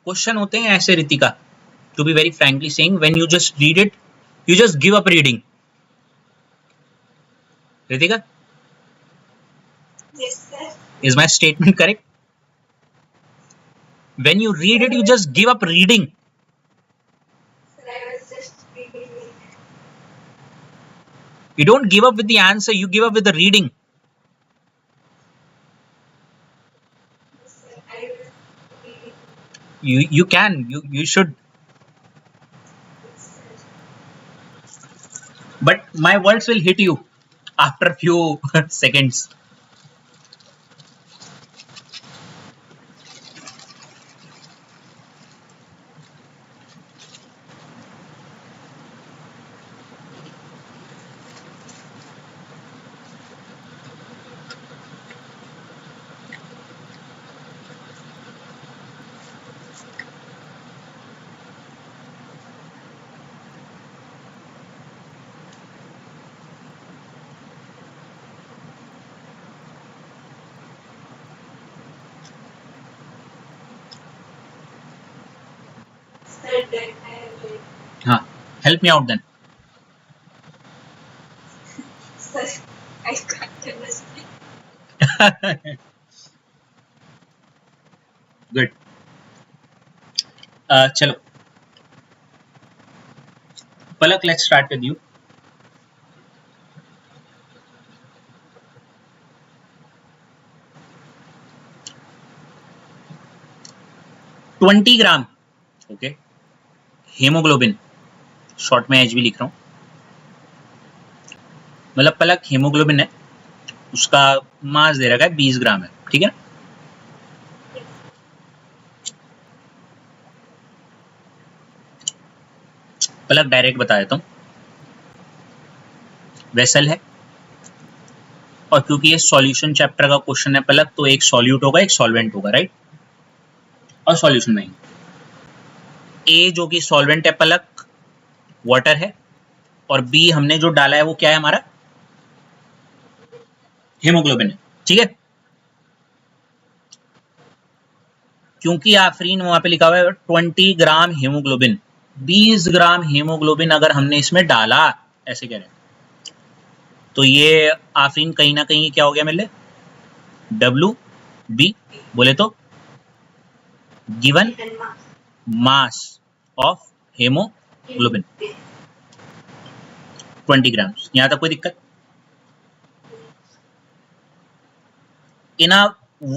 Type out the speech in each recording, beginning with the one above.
Question होते हैं ऐसे Ritika, to be very frankly saying, when you just read it you just give up reading. Ritika, Yes, sir. is my statement correct? When you read it you just give up reading. Sir, I was just reading it. You don't give up with the answer, you give up with the reading. Yes, sir, I was reading. You can, you should. Yes, sir. But my words will hit you after few seconds. Sir, that I have read. Huh. Help me out then. Sir, I can't understand. Good. चलो Palak, let's start with you. $20 gram, okay, haemoglobin, short में HB लिख रहा हूं. मतलब पलक haemoglobin है, उसका मास दे रखा है 20 ग्राम है, ठीक है ना. पलक डायरेक्ट बता देता हूं, वेसल है, और क्योंकि ये सॉल्यूशन चैप्टर का क्वेश्चन है पलक, तो एक सॉल्यूट होगा एक सॉल्वेंट होगा, राइट, और सॉल्यूशन नहीं. ए जो कि सॉल्वेंट है पलक, वाटर है, और बी हमने जो डाला है वो क्या है हमारा, हेमोग्लोबिन है, ठीक है. क्योंकि आफरीन वहां पे लिखा हुआ है 20 ग्राम हेमोग्लोबिन, 20 ग्राम हेमोग्लोबिन अगर हमने इसमें डाला, ऐसे कह रहे हैं, तो ये आफरीन कहीं ना कहीं क्या हो गया मेरे लिए, WB बोले तो गिवन मास ऑफ हेमोग्लोबिन 20 ग्राम. यहां तक कोई दिक्कत? इन अ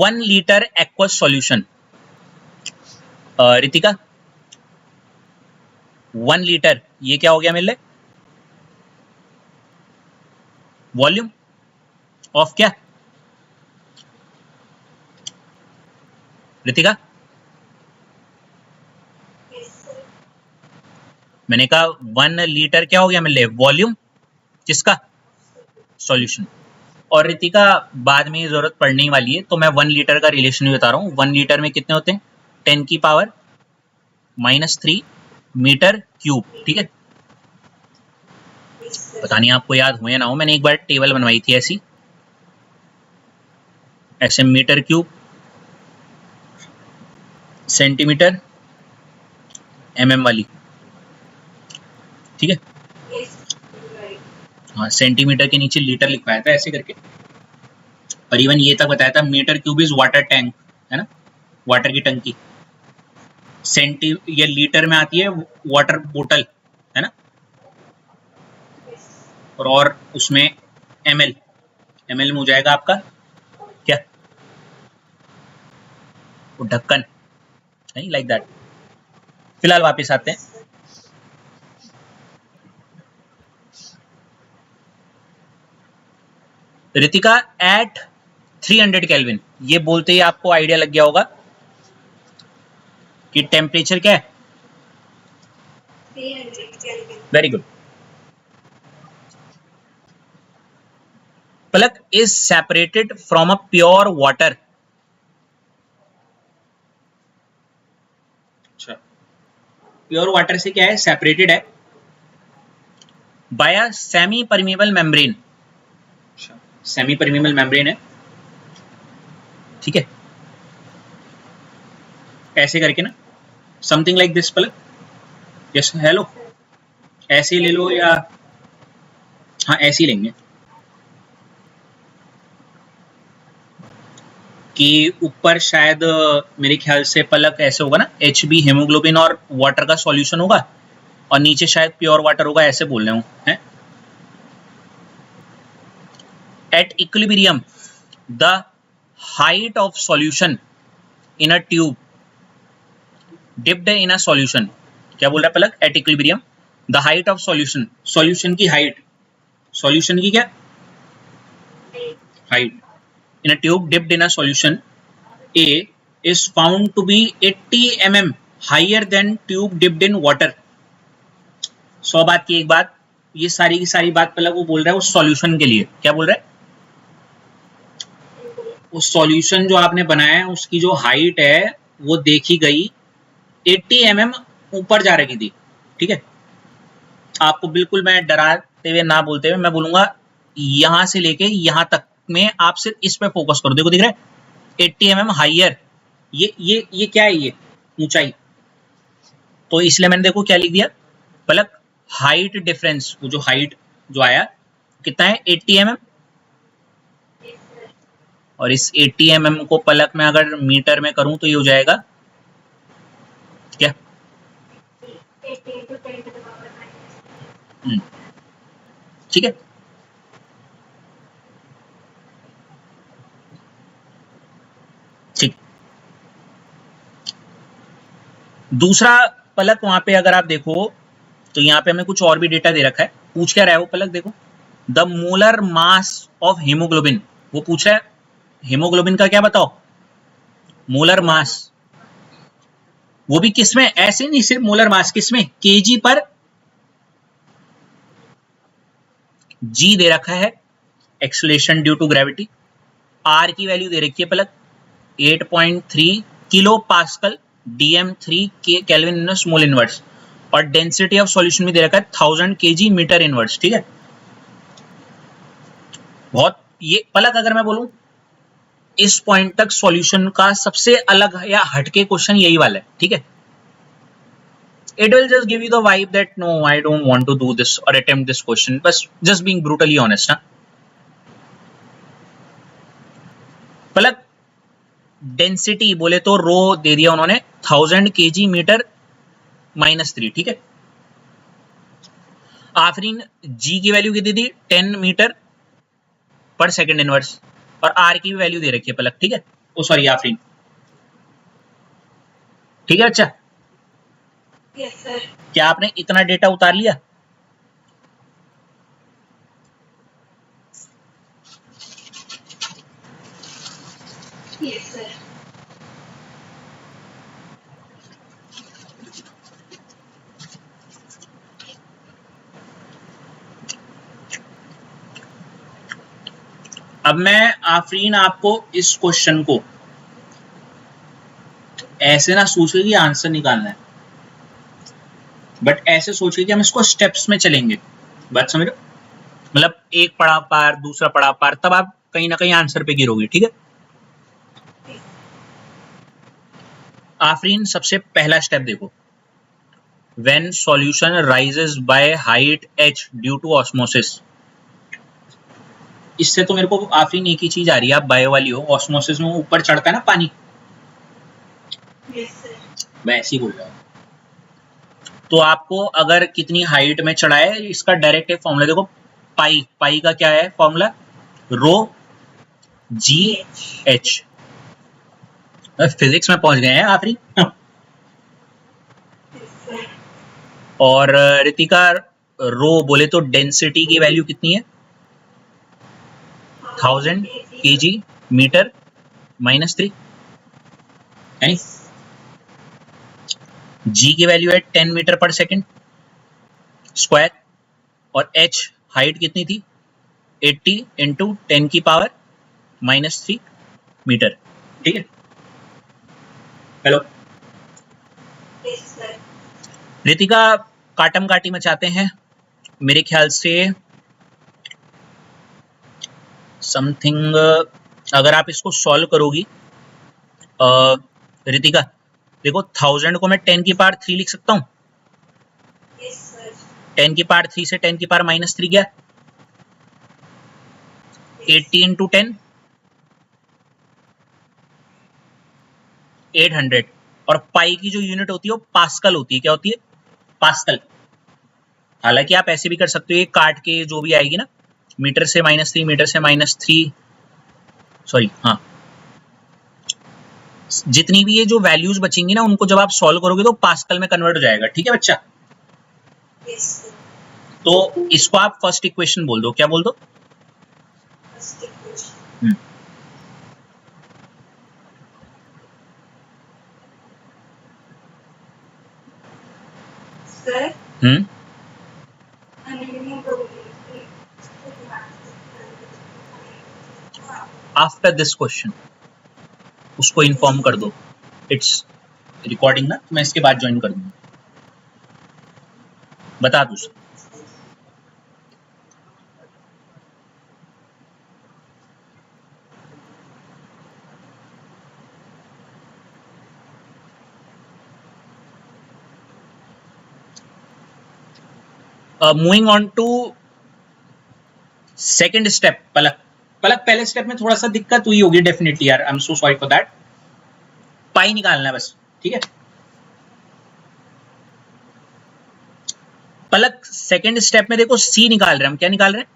1 litre aqueous solution, Ritika 1 litre, ये क्या हो गया मेरे लिए, वॉल्यूम ऑफ क्या, रितिका? Yes, sir. मैंने कहा 1 लीटर क्या हो गया मेरे लिए, वॉल्यूम किसका, सॉल्यूशन. और रितिका बाद में जरूरत पड़ने वाली है, तो मैं 1 लीटर का रिलेशन भी बता रहा हूँ. 1 लीटर में कितने होते हैं, 10 की पावर -3 मीटर क्यूब, ठीक है. Yes, sir. पता नहीं आपको याद हो या ना हो, मैंने एक बार टेबल बनवाई थी ऐसी, ऐसे मीटर क्यूब, सेंटीमीटर, mm वाली, ठीक है. Yes, right. हाँ, सेंटीमीटर के नीचे लीटर लिखवाया था ऐसे करके, और इवन ये तक बताया था metre cube is water tank, है ना, वाटर की टंकी. ये लीटर में आती है वाटर बोतल, है ना, Yes. और उसमें ml में हो जाएगा आपका क्या, वो ढक्कन, नहीं, लाइक दैट. फिलहाल वापस आते हैं. रितिका एट 300 केल्विन, ये बोलते ही आपको आइडिया लग गया होगा कि टेम्परेचर क्या है, 300 Kelvin. Very good. Palak is separated from a pure water. अच्छा, प्योर वाटर से क्या है, सेपरेटेड है by a semi permeable membrane. Semi permeable membrane है, ठीक है, ऐसे करके ना something like this Palak. Yes hello, ऐसे ले लो या हाँ ऐसे ही लेंगे कि ऊपर शायद मेरे ख्याल से पलक ऐसे होगा ना, HB हेमोग्लोबिन और वाटर का सॉल्यूशन होगा और नीचे शायद प्योर वाटर होगा, ऐसे बोल रहे हूँ हैं. At equilibrium the height of solution in a tube dipped in a solution. क्या बोल रहा है Palak? At equilibrium the height of solution, solution की हाइट, सॉल्यूशन की क्या height in a tube dipped in a solution A is found to be 80 mm higher than tube dipped in water. 100 बात की एक बात, ये सारी की सारी बात पहले वो बोल रहा है उस सॉल्यूशन के लिए. क्या बोल रहा है? उस सॉल्यूशन जो आपने बनाया है उसकी जो हाइट है वो देखी गई 80 mm ऊपर जा रखी थी. ठीक है, आपको बिल्कुल मैं डराते हुए ना बोलते हुए मैं बोलूंगा यहां से लेके यहां तक में आप सिर्फ इस पे फोकस करो. देखो दिख रहा है 80 mm हाइयर, ये क्या है, ये ऊंचाई. तो इसलिए मैंने देखो क्या लिख दिया पलक, हाइट डिफरेंस, वो जो हाइट जो आया कितना है 80 mm, और इस 80 mm को पलक में अगर मीटर में करूं तो ये हो जाएगा क्या 80 into 10 to the power minus. ठीक है. ठीक, दूसरा पलक वहां पे अगर आप देखो तो यहाँ पे हमें कुछ और भी डेटा दे रखा है. पूछ क्या रहा है वो पलक देखो, the molar mass of haemoglobin. वो पूछ रहा है हीमोग्लोबिन का क्या बताओ, मोलर मास. वो भी किसमें, ऐसे नहीं सिर्फ मोलर मास, किसमें केजी पर जी दे रखा है, acceleration due to gravity. R की वैल्यू दे रखी है पलक 8.3 किलो पास्कल DM3 के केल्विन इनवर्स मोल इनवर्स, और डेंसिटी ऑफ सॉल्यूशन भी दे रखा है 1000 kg मीटर इनवर्स. ठीक है, बहुत ये पलक अगर मैं बोलूं इस पॉइंट तक सॉल्यूशन का सबसे अलग या हटके क्वेश्चन यही वाला है. ठीक है, it will just give you the vibe that no, I don't want to do this or attempt this question, but just being brutally honest. Palak density बोले तो रो दे दिया उन्होंने 1000 kg मीटर -3. ठीक है, आफरीन जी की वैल्यू कितनी थी 10 मीटर पर सेकंड इनवर्स, और आर की भी वैल्यू दे रखी है पलक. ठीक है, ओ सॉरी आफरीन. ठीक है, अच्छा Yes, sir. क्या आपने इतना डेटा उतार लिया? Yes, sir. अब मैं आफरीन आपको इस क्वेश्चन को ऐसे ना सोचिए कि आंसर निकालना है, बट ऐसे सोचिए कि हम इसको स्टेप्स में चलेंगे. बात समझ रहे हो? मतलब एक पड़ाव पार, दूसरा पड़ाव पार, तब आप कहीं ना कहीं आंसर पे गिरोगे. ठीक है, आफरीन सबसे पहला स्टेप देखो, when solution rises by height h due to osmosis. इससे तो मेरे को आफरीन एक ही चीज आ रही है, आप बायो वाली हो, ऑस्मोसिस में ऊपर चढ़ता है ना पानी, Yes, sir. मैं ऐसे ही बोल रहा हूँ. तो आपको अगर कितनी हाइट में चढ़ा है इसका डायरेक्ट एक फॉर्मूला देखो, पाई, पाई का क्या है फॉर्मूला, रो जी एच. फिजिक्स में पहुंच गए हैं आखिरी. Yes, sir. और रितिका रो बोले तो डेंसिटी की वैल्यू कितनी है 1000 kg मीटर -3 है. जी की वैल्यू है 10 मीटर पर सेकंड स्क्वायर, और एच हाइट कितनी थी 80 इंटू 10 की पावर -3 मीटर. ठीक है, हेलो Yes, sir. रितिका काटम काटी मचाते हैं मेरे ख्याल से समथिंग. अगर आप इसको सॉल्व करोगी रितिका देखो 1000 को मैं 10 की पावर 3 लिख सकता हूँ। Yes, sir. 10 की पावर 3 से 10 की पावर -3 गया 80 इंटू 10 800। और पाई की जो यूनिट होती है वो पास्कल होती है। क्या होती है? पास्कल। हालांकि आप ऐसे भी कर सकते हो, ये काट के जो भी आएगी ना, मीटर से -3, मीटर से -3, सॉरी, हाँ, जितनी भी ये जो वैल्यूज बचेंगी ना, उनको जब आप सॉल्व करोगे तो पास्कल में कन्वर्ट हो जाएगा। ठीक है बच्चा? Yes, sir. तो इसको आप फर्स्ट इक्वेशन बोल दो। क्या बोल दो? First equation. Sir, after this question उसको इन्फॉर्म कर दो। इट्स रिकॉर्डिंग ना, तो मैं इसके बाद ज्वाइन कर दूंगा। बता दो। Moving on to second step. Palak पहले स्टेप में थोड़ा सा दिक्कत हुई होगी डेफिनेटली यार, I am so sorry for that. Pi निकालना है बस, ठीक है? पलक सेकेंड स्टेप में देखो सी निकाल रहे हैं हम। क्या निकाल रहे हैं?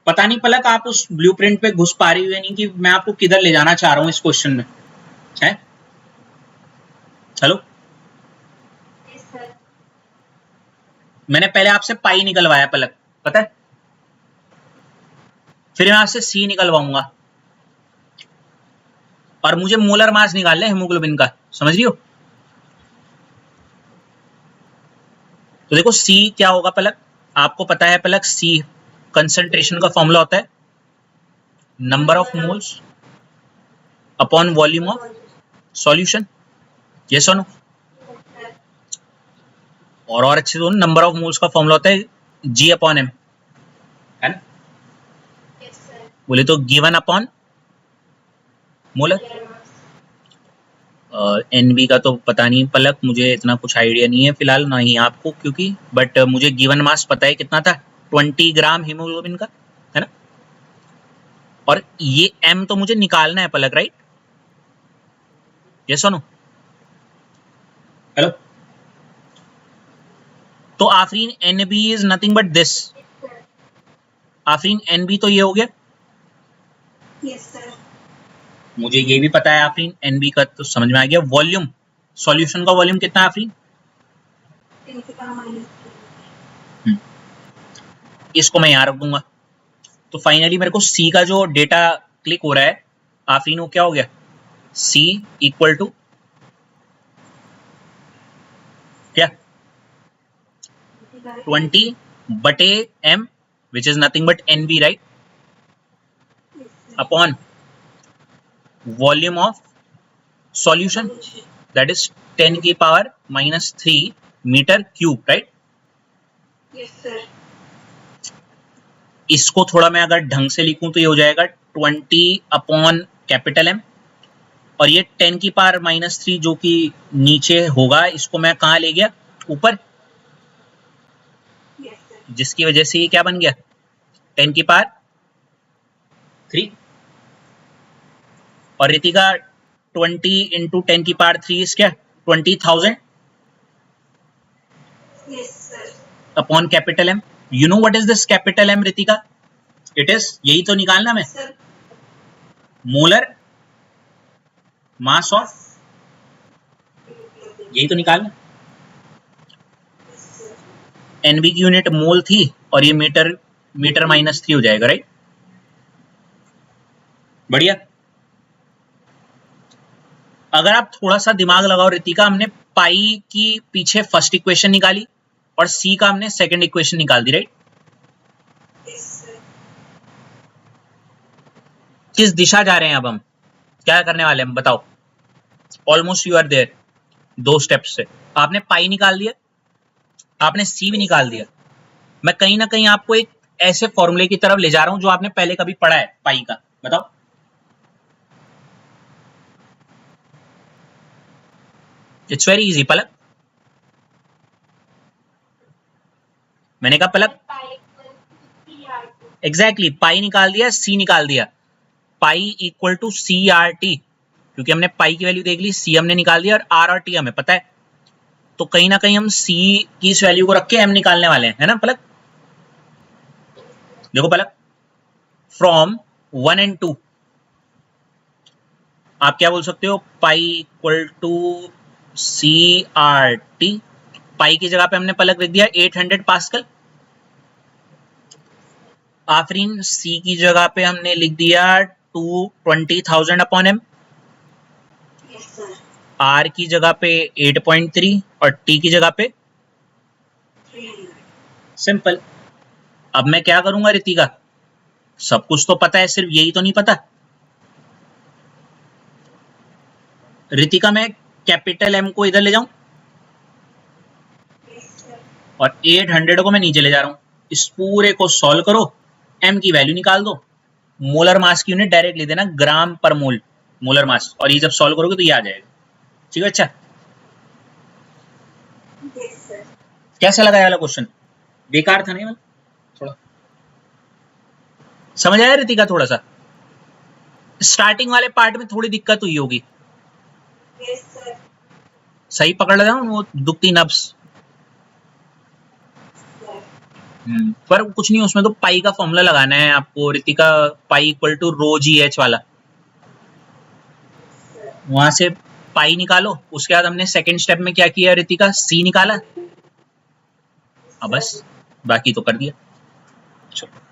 पता नहीं पलक आप उस ब्लूप्रिंट पे घुस पा रही हो या नहीं, कि मैं आपको किधर ले जाना चाह रहा हूं इस क्वेश्चन में, है? Hello, yes, sir. मैंने पहले आपसे पाई निकलवाया पलक, पता है? फिर मैं आपसे सी निकलवाऊंगा और मुझे मोलर मास निकालना है हेमोग्लोबिन का। समझ रही हो? तो देखो सी क्या होगा पलक, आपको पता है पलक, सी कंसंट्रेशन का फॉर्मूला होता है number of moles upon volume of solution. Yes और नो? और अच्छे से नंबर ऑफ मोल्स का फॉर्मूला होता है जी अपॉन एम, है ना? Yes, sir. बोले तो गिवन अपॉन मोलर। एनबी का तो पता नहीं पलक, मुझे इतना कुछ आइडिया नहीं है फिलहाल, ना ही आपको, क्योंकि बट मुझे गिवन मास पता है कितना था, 20 ग्राम हीमोग्लोबिन का, है ना? और ये एम तो मुझे निकालना है पलक, राइट? यस और नो? हेलो, तो Afreen nB is nothing but this. Afreen nB तो ये हो गया। Yes, sir. मुझे ये भी पता है आफरीन एनबी का, तो समझ में आ गया। वॉल्यूम, सॉल्यूशन का वॉल्यूम कितना है आफरीन? 10 to the power -3. इसको मैं यहाँ रख दूंगा। तो फाइनली मेरे को सी का जो डेटा क्लिक हो रहा है आफरीन, वो क्या हो गया? सी इक्वल टू क्या? 20 बटे m which is nothing but n b, right? Yes, sir. Upon volume of solution that is 10 की power -3 metre cube, right? Yes, sir. इसको थोड़ा मैं अगर ढंग से लिखूं तो ये हो जाएगा 20 अपॉन कैपिटल एम, और ये 10 की पावर -3 जो कि नीचे होगा, इसको मैं कहाँ ले गया? ऊपर, Yes, sir. जिसकी वजह से ये क्या बन गया? 10 की पावर 3। और रितिका 20 इंटू 10 की पावर 3 इज क्या? 20,000 Yes, sir. Upon capital M. You know what is this capital M Ritika? It is, यही तो निकालना मैं, Sir. मोलर मास ऑफ, यही तो निकालना। Yes, sir. एनबी की यूनिट मोल थी और ये मीटर -3 हो जाएगा, राइट? बढ़िया। अगर आप थोड़ा सा दिमाग लगाओ रितिका, हमने पाई की पीछे फर्स्ट इक्वेशन निकाली और सी का हमने सेकंड इक्वेशन निकाल दी, राइट? Yes, sir. किस दिशा जा रहे हैं अब हम? क्या करने वाले हैं बताओ? Almost you are there. 2 steps से आपने पाई निकाल दिया, आपने सी भी निकाल दिया। मैं कहीं ना कहीं आपको एक ऐसे फॉर्मूले की तरफ ले जा रहा हूं जो आपने पहले कभी पढ़ा है पाई का। बताओ इट्स वेरी इजी पलक। मैंने कहा पलक एग्जैक्टली पाई निकाल दिया, सी निकाल दिया, pi equal to C R T, क्योंकि हमने पाई की वैल्यू देख ली, सी हमने निकाल दिया और आर और टी हमें पता है, तो कहीं ना कहीं हम सी की इस वैल्यू को रख के एम निकालने वाले हैं, है ना पलक। देखो पलक, फ्रॉम 1 and 2 आप क्या बोल सकते हो, pi equal to C R T. Pi की जगह पे हमने पलक लिख दिया 800 पास्कल। आफरीन सी की जगह पे हमने लिख दिया 220,000 अपॉन एम। आर की जगह पे 8.3 और टी की जगह पे सिंपल। अब मैं क्या करूंगा रितिका, सब कुछ तो पता है, सिर्फ यही तो नहीं पता। रितिका मैं कैपिटल एम को इधर ले जाऊं और 800 को मैं नीचे ले जा रहा हूं। इस पूरे को सॉल्व करो, एम की वैल्यू निकाल दो, मोलर मास की यूनिट डायरेक्ट ले देना ग्राम पर मोल, मोलर मास, और ये जब सॉल्व करोगे तो ये आ जाएगा। ठीक है अच्छा, कैसा लगा ये वाला क्वेश्चन, बेकार था नहीं, थोड़ा समझ आया रितिका, थोड़ा सा स्टार्टिंग वाले पार्ट में थोड़ी दिक्कत हुई होगी। सही पकड़ लेना वो दुखती नब्स। पर कुछ नहीं, उसमें तो पाई का फॉर्मूला लगाना है आपको Ritika, pi equal to rho g h वाला, वहां से पाई निकालो। उसके बाद हमने सेकंड स्टेप में क्या किया रितिका, सी निकाला, अब बस बाकी तो कर दिया। चलो